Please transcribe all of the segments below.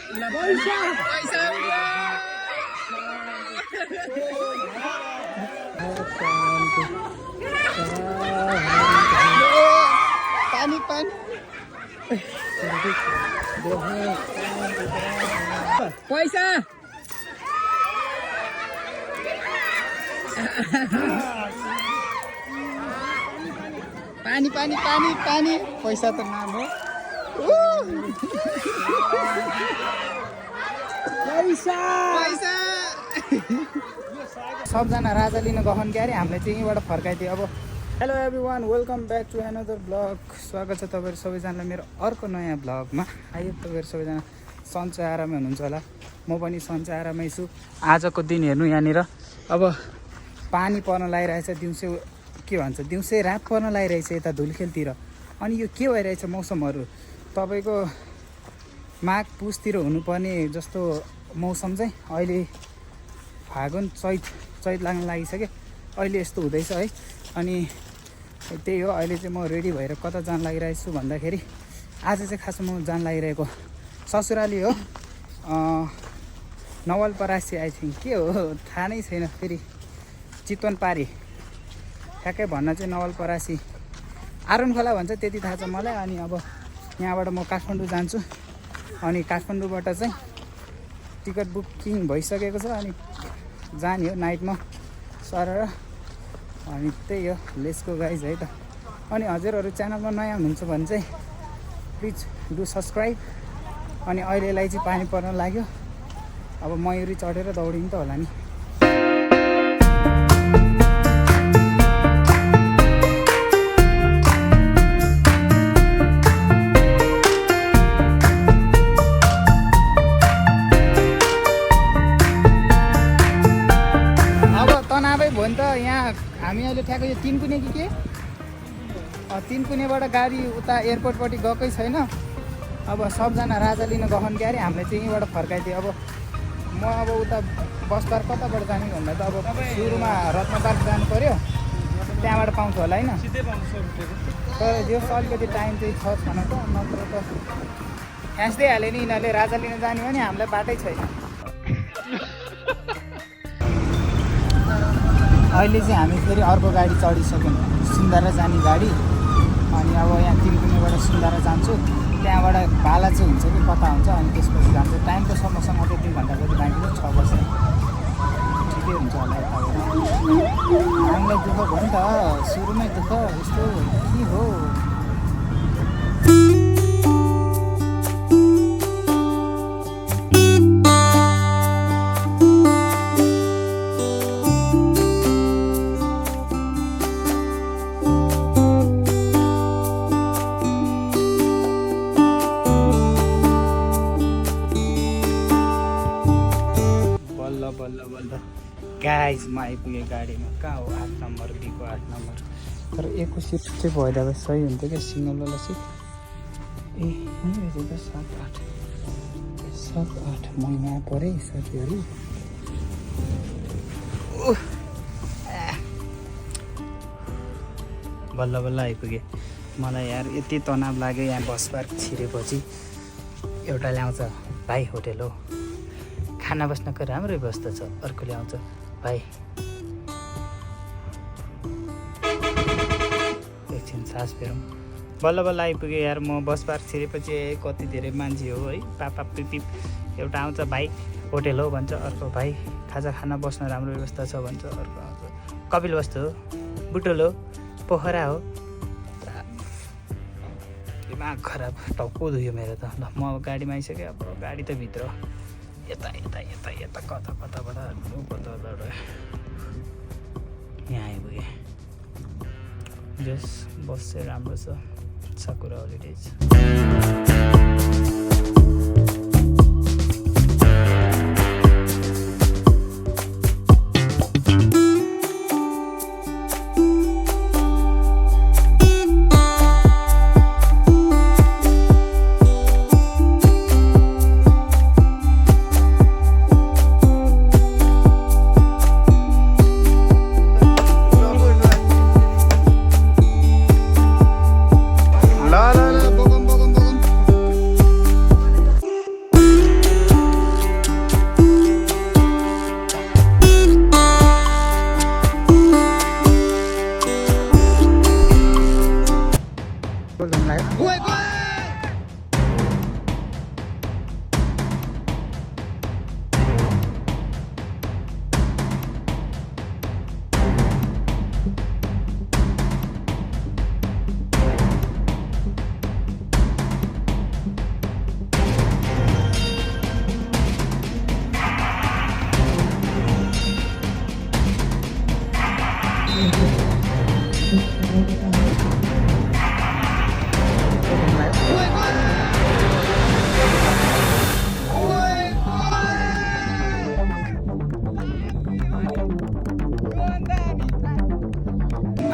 पानी पानी पैसा पानी पानी पानी पानी पैसा त नाम हो पैसा पैसा सबजना राजा लिन गहन क्यारे हामीले चाहिँ यहीँबाट फर्काइदियो अब hello everyone welcome back to another blog स्वागत छ तपाईँहरू सबैजनालाई मेरो अर्को नयाँ ब्लगमा आयो तपाईँहरू सबैजना सन्चै आरामै हुनुहुन्छ होला म पनि सन्चै आरामै छु आजको दिन हेर्नु यहाँनिर अब पानी पर्न लागिरहेछ दिउँसो के भन्छ दिउँसै रात पर्न लागिरहेछ यता धुलखेलतिर अनि यो के भइरहेछ मौसमहरू तपाईँको माघ पुसतिर हुनुपर्ने जस्तो मौसम चाहिँ अहिले फागुन चैत लाग्न लागिसक्यो अहिले यस्तो हुँदैछ है अनि त्यही हो अहिले चाहिँ म रेडी भएर कता जान लागिरहेको छु भन्दाखेरि आज चाहिँ खास म जान लागिरहेको ससुराली हो नवलपरासी आई थिङ्क के हो थाहा नै छैन फेरि चितवन पारी ठ्याक्कै भन्न चाहिँ नवलपरासी आरुन खोला भन्छ त्यति थाहा छ मलाई अनि अब यहाँबाट म काठमाडौँ जान्छु अनि काठमाडौँबाट चाहिँ टिकट बुकिङ भइसकेको छ अनि जाने हो नाइटमा सरेर अनि त्यही हो लेट्सको गाइज है त अनि हजुरहरू च्यानलमा नयाँ हुनुहुन्छ भने चाहिँ प्लिज डु सब्सक्राइब अनि अहिलेलाई चाहिँ पानी पर्न लाग्यो अब मयुरी चढेर दौडिनु त होला नि भयो नि त यहाँ हामी अहिले ठ्याक्कै यो 3 कुने कि के 3 कुनेबाट गाडी उता एयरपोर्टपट्टि गएकै छैन अब सबजना राजा लिन गहन क्यारे हामीले चाहिँ यहीँबाट फर्काइदियो अब म अब उता बस पार्क कताबाट जाने भन्दा त अब सुरुमा रत्न पार्क जानु पऱ्यो त्यहाँबाट पाउँछ होला होइन तर जो अलिकति टाइम चाहिँ छ छैन त नत्र त हाँस्दै हाल्यो नि यिनीहरूले राजा लिन जाने हो नि हामीलाई बाटै छैन अहिले चाहिँ हामी फेरि अर्को गाडी चढिसक्यौँ सुन्दारा जाने गाडी अनि अब यहाँ 3 कुनेबाट सुन्दारा जान्छु त्यहाँबाट भाला चाहिँ हुन्छ कि कता हुन्छ अनि त्यसपछि जान्छ टाइम त समयसँग त 3 घन्टा जति बाँकी 6 बजे ठिकै हुन्छ होला यताबाट हामीलाई दुःख भयो नि त सुरुमै दुःख यस्तो के हो गाइज म आइपुगेँ गाडीमा कहाँ हो 8 नम्बर बीको 8 नम्बर तर एकको सिट चाहिँ भइदा भए सही हुन्थ्यो क्या सिङ्गलवाला सिट ए यहीँ रहेछ त 7-8 म यहाँ परेँ साथीहरू बल्ल बल्ल आइपुगेँ मलाई यार यति तनाव लाग्यो यहाँ बस पार्क छिरेपछि एउटा ल्याउँछ भाइ होटेल हो खाना बस्नको राम्रो व्यवस्था छ अर्को ल्याउँछ भाइ एकछिन सास फेरौँ बल्ल बल्ल आइपुगेँ यार म बस पार्क छिरेपछि कति धेरै मान्छे हो है पापा पिपिप एउटा आउँछ भाइ होटेल हो भन्छ अर्को भाइ खाजा खाना बस्न राम्रो व्यवस्था छ भन्छ अर्को आउँछ कपिल वस्तु हो बुटोल हो पोखरा हो दिमाग खराब टाउको दुख्यो मेरो त ल म अब गाडीमा आइसकेँ अब गाडी त भित्र यता यता यता यता कता कताबाट यहाँ आइपुगेँ जस बस चाहिँ राम्रो छ साकुरा होलिडेज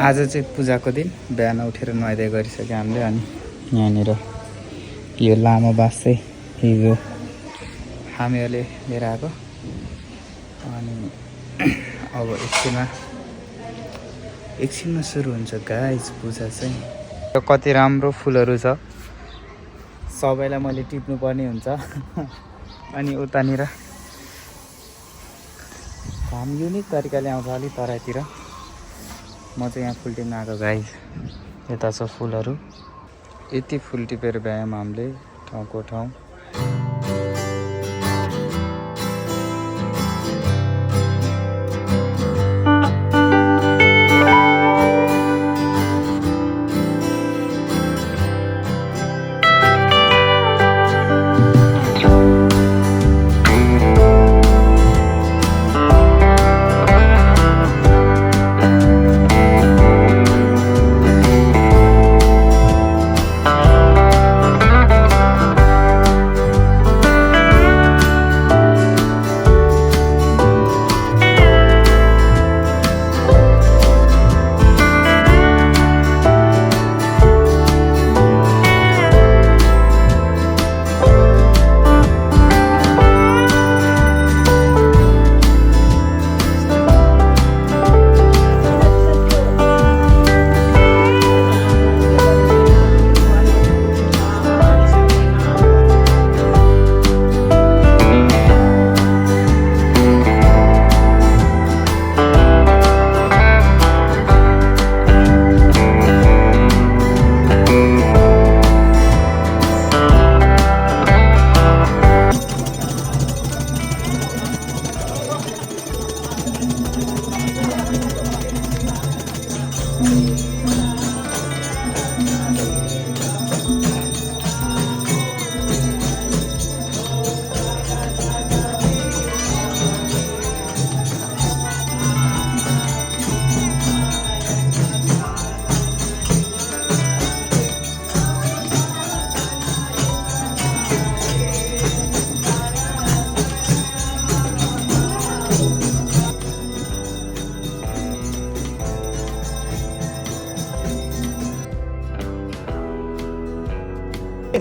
आज चाहिँ पूजाको दिन बिहान उठेर नुहाइदिए गरिसक्यो हामीले। अनि यहाँनिर यो लामो बाँस चाहिँ हिजो हामीहरूले लिएर आएको। अनि अब एकछिनमा सुरु हुन्छ गाइस पूजा चाहिँ। कति राम्रो फुलहरू छ, सबैलाई मैले टिप्नु पर्ने हुन्छ। अनि उतानिर घाम युनिक तरिकाले आउँछ अलिक तराईतिर। म चाहिँ यहाँ फुल टिप्न आएको गाइस। यता छ फुलहरू, यति फुल टिपेर भ्यायौँ हामीले ठाउँको ठाउँ।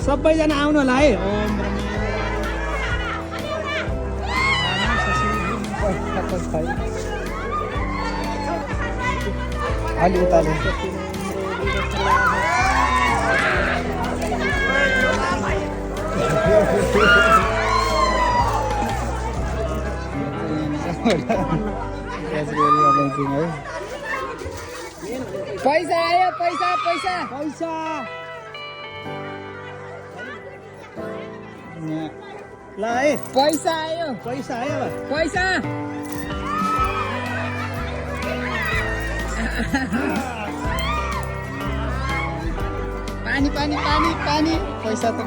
सबैजना आउनु होला है। अलि उताले पैसा आयो, पैसा पैसा पैसा ल है, पैसा आयो, पैसा आयो। पैसा पानी पानी पानी पानी पैसा त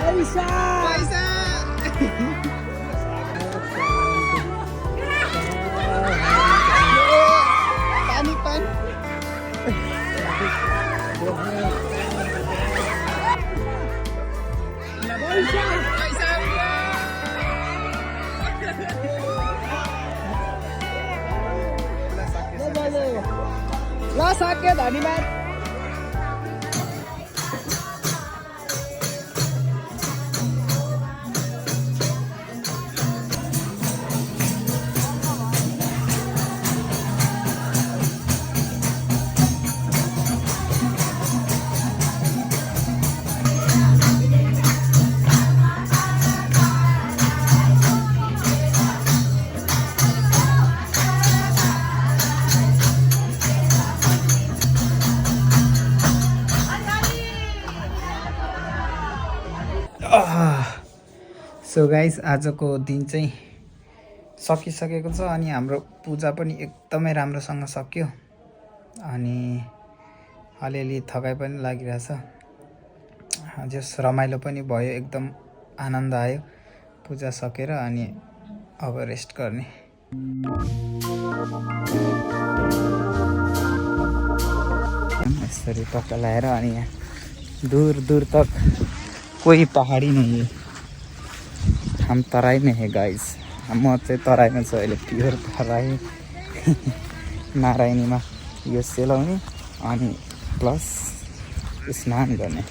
पैसा पैसा पानी पानी ल सक्यो, धन्यवाद। सो गाइस आजको दिन चाहिँ सकिसकेको छ। अनि हाम्रो पूजा पनि एकदमै राम्रोसँग सक्यो। अनि अलिअलि थकाइ पनि लागिरहेछ। जस रमाइलो पनि भयो, एकदम आनन्द आयो पूजा सकेर। अनि अब रेस्ट गर्ने। यसरी टक्का लगाएर अनि यहाँ दूर दूर तक कोई पहाड़ी नहीं है, हम तराई में है गाइस। म चाहिँ तराईमा छु अहिले, प्योर तराई नारायणीमा यो सेलाउने अनि प्लस स्नान गर्ने।